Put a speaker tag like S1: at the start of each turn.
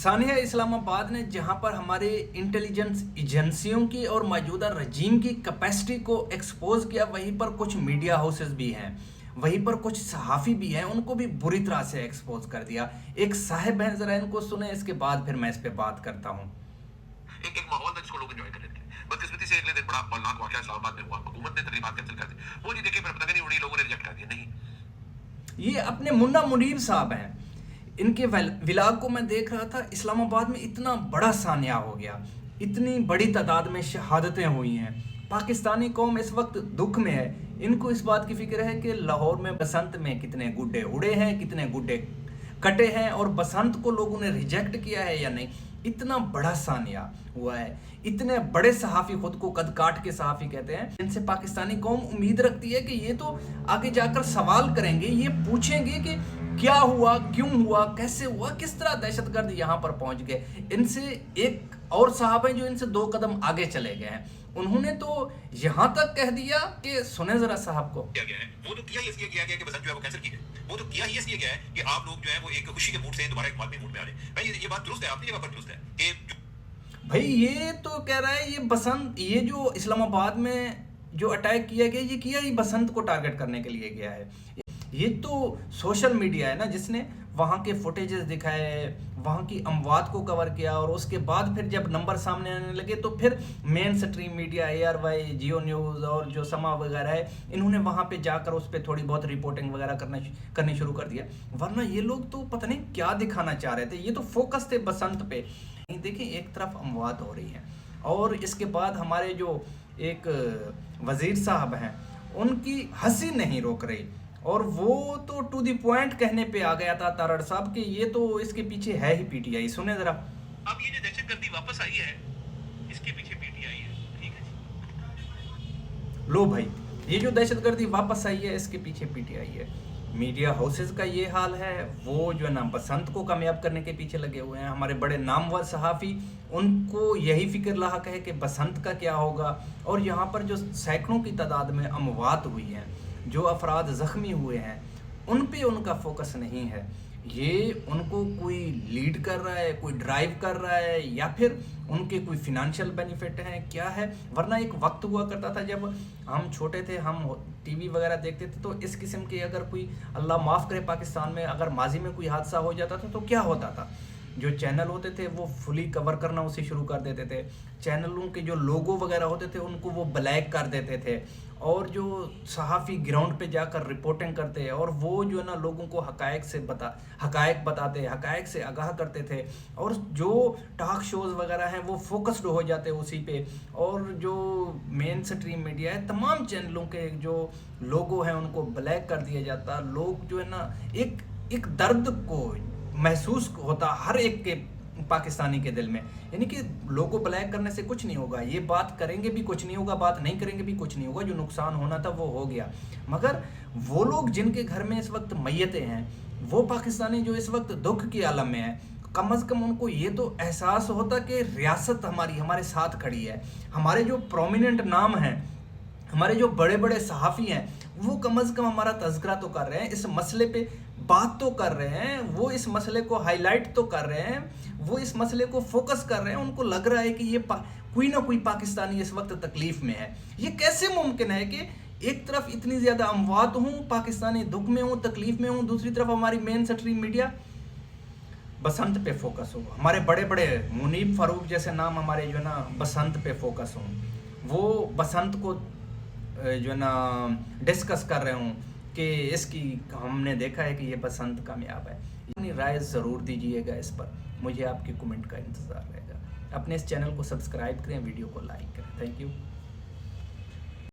S1: सानिया इस्लामाबाद ने जहां पर हमारे इंटेलिजेंस एजेंसियों की और मौजूदा रजीम की कैपेसिटी को एक्सपोज किया, वहीं पर कुछ मीडिया हाउसेस भी हैं, वहीं पर कुछ सहाफ़ी भी हैं, उनको भी बुरी तरह से एक्सपोज कर दिया। एक साहिब हैं, ज़रा इनको सुने, इसके बाद फिर मैं इस पर बात करता हूँ।
S2: एक माहौल था जिसको लोग एंजॉय कर रहे थे। बदकिस्मती से अगले दिन बड़ा औलनाक वाक़या इस्लामाबाद में हुआ। हुकूमत ने तकरीबात कैंसिल कर दी। वो नहीं देखे, फिर पता नहीं उन्हीं लोगों ने रिजेक्ट कर दिया। नहीं,
S1: ये अपने मुन्ना मुनीर साहब हैं, इनके व्लॉग को मैं देख रहा था। इस्लामाबाद में इतना बड़ा सानिया हो गया, इतनी बड़ी तादाद में शहादतें हुई हैं। पाकिस्तानी कौम इस वक्त दुख में है। इनको इस बात की फिक्र है कि लाहौर में बसंत में कितने गुड्डे उड़े हैं, कितने गुड्डे कटे हैं, और बसंत को लोगों ने रिजेक्ट किया है या नहीं। इतना बड़ा सानिया हुआ है, इतने बड़े सहाफ़ी, खुद को कद काट के सहाफ़ी कहते हैं, इनसे पाकिस्तानी कौम उम्मीद रखती है कि ये तो आगे जाकर सवाल करेंगे, ये पूछेंगे कि क्या हुआ, क्यों हुआ, कैसे हुआ, किस तरह दहशतगर्द यहाँ पर पहुँच गए। इनसे एक और साहब हैं जो इनसे 2 कदम आगे चले गए हैं। उन्होंने तो यहाँ तक कह दिया कि सुने जरा साहब को।
S2: किया गया है वो तो किया ही इसलिए गया कि बसंत जो है वो कैंसिल की है। वो तो किया ही इसलिए गया है कि आप लोग जो है वो एक खुशी के मूड से दोबारा एक मातमी मूड में आ रहे हैं। भाई ये बात दुरुस्त है, आपकी जगह पर दुरुस्त है कि
S1: भाई ये तो कह रहा है ये बसंत, ये जो इस्लामाबाद में जो अटैक किया गया, ये किया ही बसंत को टारगेट करने के लिए गया है। ये तो सोशल मीडिया है ना जिसने वहाँ के फुटेजेस दिखाए, वहाँ की अमवात को कवर किया, और उसके बाद फिर जब नंबर सामने आने लगे तो फिर मेन स्ट्रीम मीडिया, ARY, जियो न्यूज़ और जो समा वगैरह है, इन्होंने वहाँ पे जाकर उस पर थोड़ी बहुत रिपोर्टिंग वगैरह करनी शुरू कर दिया। वरना ये लोग तो पता नहीं क्या दिखाना चाह रहे थे, ये तो फोकस थे बसंत पे। देखिए एक तरफ अमवात हो रही है, और इसके बाद हमारे जो एक वजीर साहब हैं उनकी हंसी नहीं रोक रही, और वो तो टू द पॉइंट कहने पे आ गया था तारड़ साहब कि ये तो इसके पीछे है ही PTI। सुने जरा।
S2: अब ये जो दहशतगर्दी वापस आई है इसके पीछे PTI है। ठीक है,
S1: लो भाई, ये जो दहशतगर्दी वापस आई है इसके पीछे PTI है। मीडिया हाउसेस का ये हाल है, वो जो है ना बसंत को कामयाब करने के पीछे लगे हुए हैं। हमारे बड़े नामवर सहाफ़ी, उनको यही फिक्र लाहक है कि बसंत का क्या होगा। और यहाँ पर जो सैकड़ों की तादाद में अमवात हुई हैं, जो अफराद ज़ख्मी हुए हैं, उन पे उनका फोकस नहीं है। ये उनको कोई लीड कर रहा है, कोई ड्राइव कर रहा है, या फिर उनके कोई फिनंशियल बेनिफिट हैं, क्या है। वरना एक वक्त हुआ करता था जब हम छोटे थे, हम TV वगैरह देखते थे, तो इस किस्म के अगर कोई, अल्लाह माफ़ करे, पाकिस्तान में अगर माजी में कोई हादसा हो जाता था तो क्या होता था, जो चैनल होते थे वो फुली कवर करना उसे शुरू कर देते थे। चैनलों के जो लोगो वगैरह होते थे उनको वो ब्लैक कर देते थे, और जो सहाफ़ी ग्राउंड पे जाकर रिपोर्टिंग करते हैं, और वो जो है ना लोगों को हकायक बताते, हकायक से आगाह करते थे। और जो टॉक शोज़ वगैरह हैं वो फोकस्ड हो जाते उसी पे। और जो मेन स्ट्रीम मीडिया है, तमाम चैनलों के जो लोगो हैं उनको ब्लैक कर दिया जाता। लोग जो है ना एक दर्द को महसूस होता हर एक के पाकिस्तानी के दिल में, यानी कि लोगों ब्लैक करने से कुछ नहीं होगा, ये बात करेंगे भी कुछ नहीं होगा, बात नहीं करेंगे भी कुछ नहीं होगा, जो नुकसान होना था वो हो गया। मगर वो लोग जिनके घर में इस वक्त मैयतें हैं, वो पाकिस्तानी जो इस वक्त दुख की आलम में है, कम अज़ कम उनको ये तो एहसास होता कि रियासत हमारे साथ खड़ी है। हमारे जो प्रोमिनेंट नाम हैं, हमारे जो बड़े बड़े सहाफ़ी हैं, वो कम अज़ कम हमारा तज़किरा तो कर रहे हैं, इस मसले पे बात तो कर रहे हैं, वो इस मसले को हाईलाइट तो कर रहे हैं, वो इस मसले को फोकस कर रहे हैं। उनको लग रहा है कि ये कोई ना कोई पाकिस्तानी इस वक्त तकलीफ़ में है। ये कैसे मुमकिन है कि एक तरफ इतनी ज़्यादा अमवात हूँ, पाकिस्तानी दुख में हूँ, तकलीफ़ में हूँ, दूसरी तरफ हमारी मेन स्ट्रीम मीडिया बसंत पे फोकस हो। हमारे बड़े बड़े मुनीब फ़ारूक जैसे नाम हमारे जो है ना बसंत पे फोकस हों, वो बसंत को जो है ना डिस्कस कर रहे हूँ कि इसकी हमने देखा है कि ये बसंत कामयाब है। अपनी राय ज़रूर दीजिएगा इस पर, मुझे आपके कमेंट का इंतज़ार रहेगा। अपने इस चैनल को सब्सक्राइब करें, वीडियो को लाइक करें। Thank you.